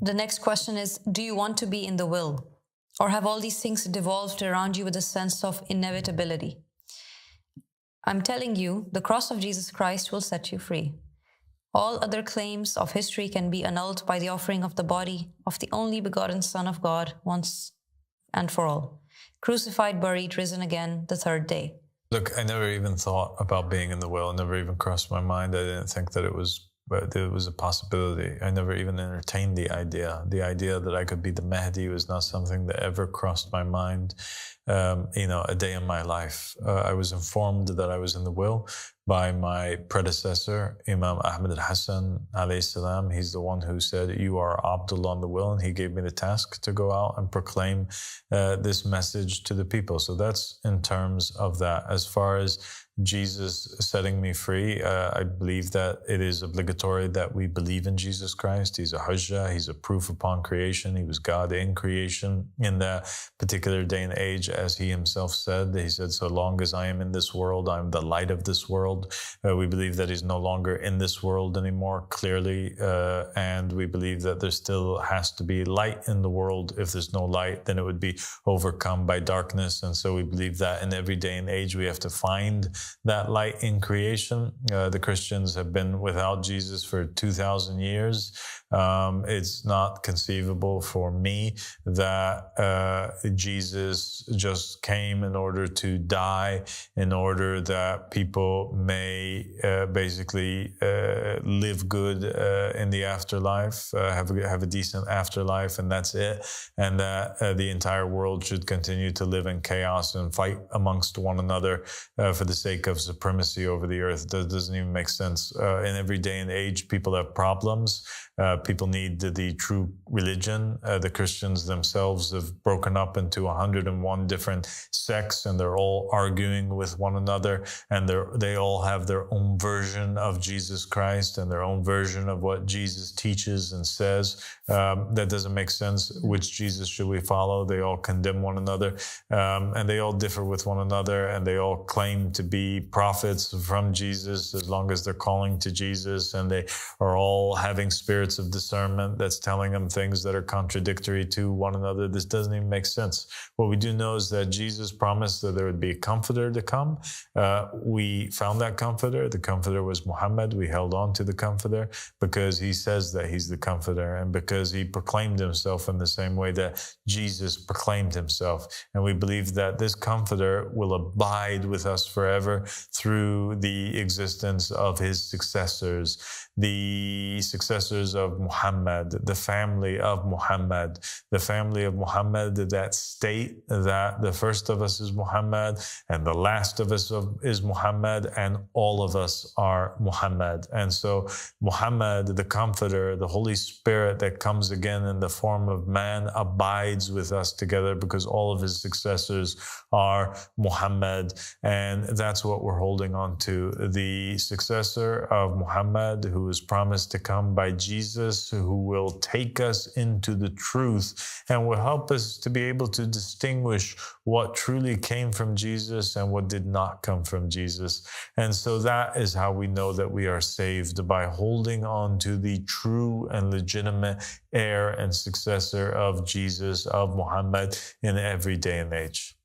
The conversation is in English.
The next question is, do you want to be in the will? Or have all these things devolved around you with a sense of inevitability? I'm telling you, the cross of Jesus Christ will set you free. All other claims of history can be annulled by the offering of the body of the only begotten Son of God once and for all, crucified, buried, risen again the third day. Look, I never even thought about being in the will. It never even crossed my mind. I didn't think that it was a possibility. I never even entertained the idea. The idea that I could be the Mahdi was not something that ever crossed my mind, a day in my life. I was informed that I was in the will by my predecessor, Imam Ahmed al-Hassan, alayhi salam. He's the one who said, you are Abdullah on the will, and he gave me the task to go out and proclaim this message to the people. So that's in terms of that. As far as Jesus setting me free, I believe that it is obligatory that we believe in Jesus Christ. He's a hujjah, he's a proof upon creation. He was God in creation in that particular day and age, as he himself said. He said, so long as I am in this world, I'm the light of this world. We believe that he's no longer in this world anymore, clearly, and we believe that there still has to be light in the world. If there's no light, then it would be overcome by darkness. And so we believe that in every day and age, we have to find that light in creation. The Christians have been without Jesus for 2,000 years. It's not conceivable for me that Jesus just came in order to die, in order that people may basically live good in the afterlife, have a decent afterlife, and that's it. And that the entire world should continue to live in chaos and fight amongst one another for the sake of supremacy over the earth. That doesn't even make sense. In every day and age, people have problems. People need the true religion. The Christians themselves have broken up into 101 different sects, and they're all arguing with one another, and they all have their own version of Jesus Christ and their own version of what Jesus teaches and says. That doesn't make sense. Which Jesus should we follow? They all condemn one another, and they all differ with one another, and they all claim to be prophets from Jesus as long as they're calling to Jesus, and they are all having spirits of discernment that's telling them things that are contradictory to one another. This doesn't even make sense. What we do know is that Jesus promised that there would be a comforter to come. We found that comforter. The comforter was Muhammad. We held on to the comforter because he says that he's the comforter, and because he proclaimed himself in the same way that Jesus proclaimed himself. And we believe that this comforter will abide with us forever through the existence of his successors, the successors of Muhammad, the family of Muhammad, that state that the first of us is Muhammad and the last of us is Muhammad, and all of us are Muhammad. And so Muhammad, the comforter, the Holy Spirit that comes again in the form of man, abides with us together because all of his successors are Muhammad. And that's what we're holding on to. The successor of Muhammad, who is promised to come by Jesus, who will take us into the truth and will help us to be able to distinguish what truly came from Jesus and what did not come from Jesus. And so that is how we know that we are saved, by holding on to the true and legitimate heir and successor of Jesus, of Muhammad, in every day and age.